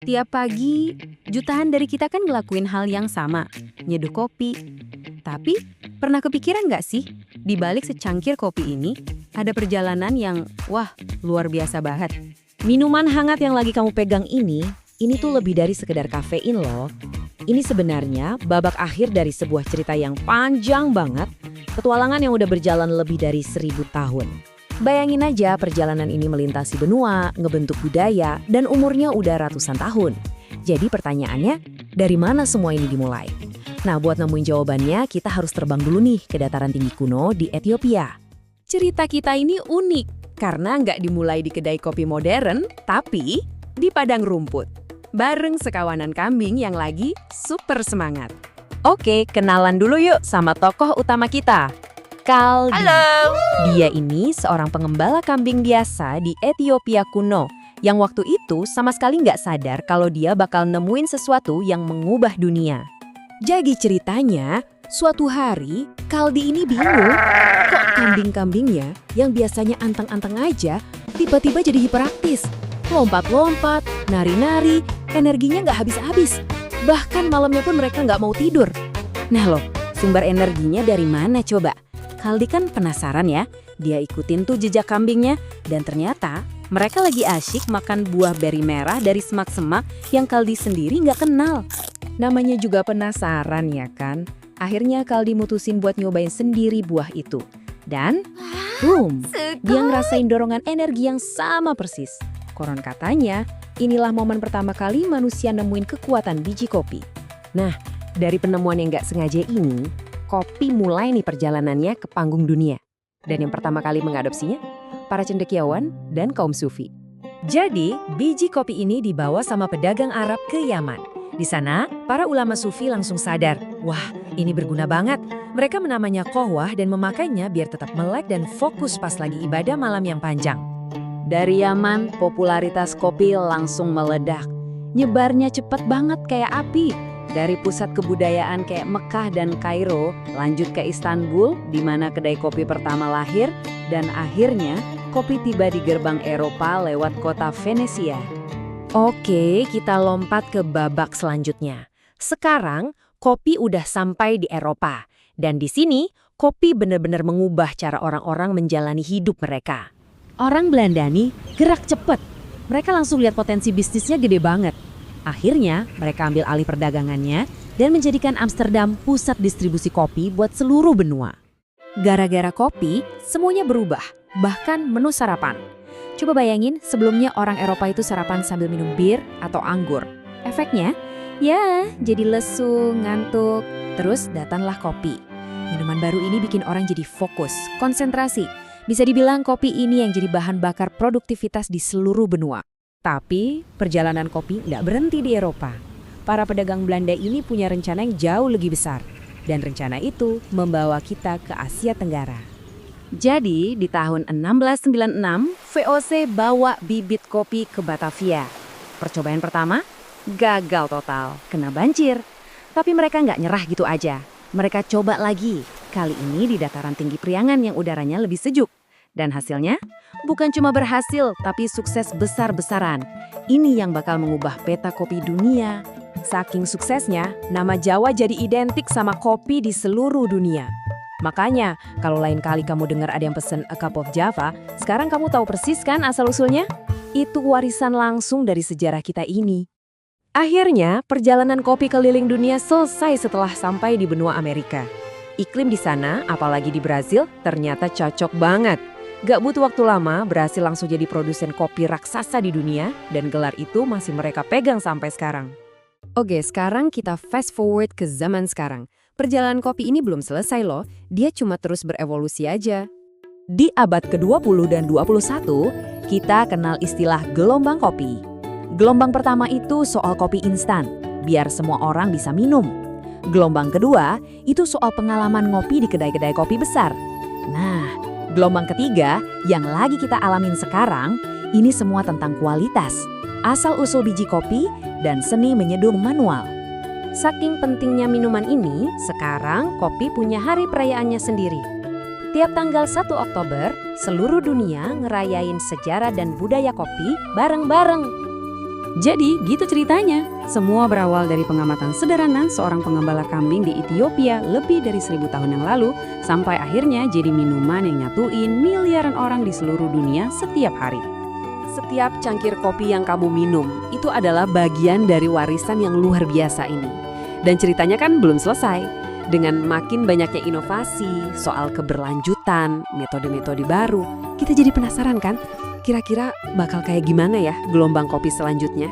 Tiap pagi, jutaan dari kita kan ngelakuin hal yang sama, nyeduh kopi. Tapi, pernah kepikiran nggak sih, di balik secangkir kopi ini, ada perjalanan yang, wah, luar biasa banget. Minuman hangat yang lagi kamu pegang ini tuh lebih dari sekedar kafein loh. Ini sebenarnya babak akhir dari sebuah cerita yang panjang banget, petualangan yang udah berjalan lebih dari 1000 tahun. Bayangin aja perjalanan ini melintasi benua, ngebentuk budaya, dan umurnya udah ratusan tahun. Jadi pertanyaannya, dari mana semua ini dimulai? Nah, buat nemuin jawabannya, kita harus terbang dulu nih ke dataran tinggi kuno di Ethiopia. Cerita kita ini unik, karena nggak dimulai di kedai kopi modern, tapi di padang rumput. Bareng sekawanan kambing yang lagi super semangat. Oke, kenalan dulu yuk sama tokoh utama kita. Kaldi. Halo! Dia ini seorang pengembala kambing biasa di Ethiopia kuno, yang waktu itu sama sekali nggak sadar kalau dia bakal nemuin sesuatu yang mengubah dunia. Jadi ceritanya, suatu hari Kaldi ini bingung, kok kambing-kambingnya yang biasanya anteng-anteng aja, tiba-tiba jadi hiperaktif. Lompat-lompat, nari-nari, energinya nggak habis-habis. Bahkan malamnya pun mereka nggak mau tidur. Nah loh, sumber energinya dari mana coba? Kaldi kan penasaran ya, dia ikutin tuh jejak kambingnya, dan ternyata mereka lagi asyik makan buah beri merah dari semak-semak yang Kaldi sendiri nggak kenal. Namanya juga penasaran ya kan? Akhirnya Kaldi mutusin buat nyobain sendiri buah itu. Dan, boom, dia ngerasain dorongan energi yang sama persis. Konon katanya, inilah momen pertama kali manusia nemuin kekuatan biji kopi. Nah, dari penemuan yang nggak sengaja ini, kopi mulai nih perjalanannya ke panggung dunia. Dan yang pertama kali mengadopsinya, para cendekiawan dan kaum sufi. Jadi, biji kopi ini dibawa sama pedagang Arab ke Yaman. Di sana, para ulama sufi langsung sadar, wah ini berguna banget. Mereka menamanya kohwah dan memakainya biar tetap melek dan fokus pas lagi ibadah malam yang panjang. Dari Yaman, popularitas kopi langsung meledak. Nyebarnya cepet banget kayak api. Dari pusat kebudayaan kayak Mekah dan Kairo, lanjut ke Istanbul, di mana kedai kopi pertama lahir, dan akhirnya kopi tiba di gerbang Eropa lewat kota Venesia. Oke, kita lompat ke babak selanjutnya. Sekarang, kopi udah sampai di Eropa. Dan di sini, kopi benar-benar mengubah cara orang-orang menjalani hidup mereka. Orang Belanda nih gerak cepet. Mereka langsung lihat potensi bisnisnya gede banget. Akhirnya, mereka ambil alih perdagangannya dan menjadikan Amsterdam pusat distribusi kopi buat seluruh benua. Gara-gara kopi, semuanya berubah, bahkan menu sarapan. Coba bayangin, sebelumnya orang Eropa itu sarapan sambil minum bir atau anggur. Efeknya, ya jadi lesu, ngantuk, terus datanglah kopi. Minuman baru ini bikin orang jadi fokus, konsentrasi. Bisa dibilang kopi ini yang jadi bahan bakar produktivitas di seluruh benua. Tapi, perjalanan kopi nggak berhenti di Eropa. Para pedagang Belanda ini punya rencana yang jauh lebih besar. Dan rencana itu membawa kita ke Asia Tenggara. Jadi, di tahun 1696, VOC bawa bibit kopi ke Batavia. Percobaan pertama, gagal total, kena banjir. Tapi mereka nggak nyerah gitu aja. Mereka coba lagi, kali ini di dataran tinggi Priangan yang udaranya lebih sejuk. Dan hasilnya, bukan cuma berhasil, tapi sukses besar-besaran. Ini yang bakal mengubah peta kopi dunia. Saking suksesnya, nama Jawa jadi identik sama kopi di seluruh dunia. Makanya, kalau lain kali kamu dengar ada yang pesen a cup of Java, sekarang kamu tahu persis kan asal-usulnya? Itu warisan langsung dari sejarah kita ini. Akhirnya, perjalanan kopi keliling dunia selesai setelah sampai di benua Amerika. Iklim di sana, apalagi di Brazil, ternyata cocok banget. Gak butuh waktu lama, berhasil langsung jadi produsen kopi raksasa di dunia, dan gelar itu masih mereka pegang sampai sekarang. Oke, sekarang kita fast forward ke zaman sekarang. Perjalanan kopi ini belum selesai loh, dia cuma terus berevolusi aja. Di abad ke-20 dan 21, kita kenal istilah gelombang kopi. Gelombang pertama itu soal kopi instan, biar semua orang bisa minum. Gelombang kedua, itu soal pengalaman ngopi di kedai-kedai kopi besar. Nah, gelombang ketiga yang lagi kita alamin sekarang, ini semua tentang kualitas, asal-usul biji kopi, dan seni menyeduh manual. Saking pentingnya minuman ini, sekarang kopi punya hari perayaannya sendiri. Tiap tanggal 1 Oktober, seluruh dunia ngerayain sejarah dan budaya kopi bareng-bareng. Jadi, gitu ceritanya. Semua berawal dari pengamatan sederhana seorang pengembala kambing di Ethiopia lebih dari 1000 tahun yang lalu, sampai akhirnya jadi minuman yang nyatuin miliaran orang di seluruh dunia setiap hari. Setiap cangkir kopi yang kamu minum, itu adalah bagian dari warisan yang luar biasa ini. Dan ceritanya kan belum selesai. Dengan makin banyaknya inovasi, soal keberlanjutan, metode-metode baru, kita jadi penasaran kan? Kira-kira bakal kayak gimana ya gelombang kopi selanjutnya?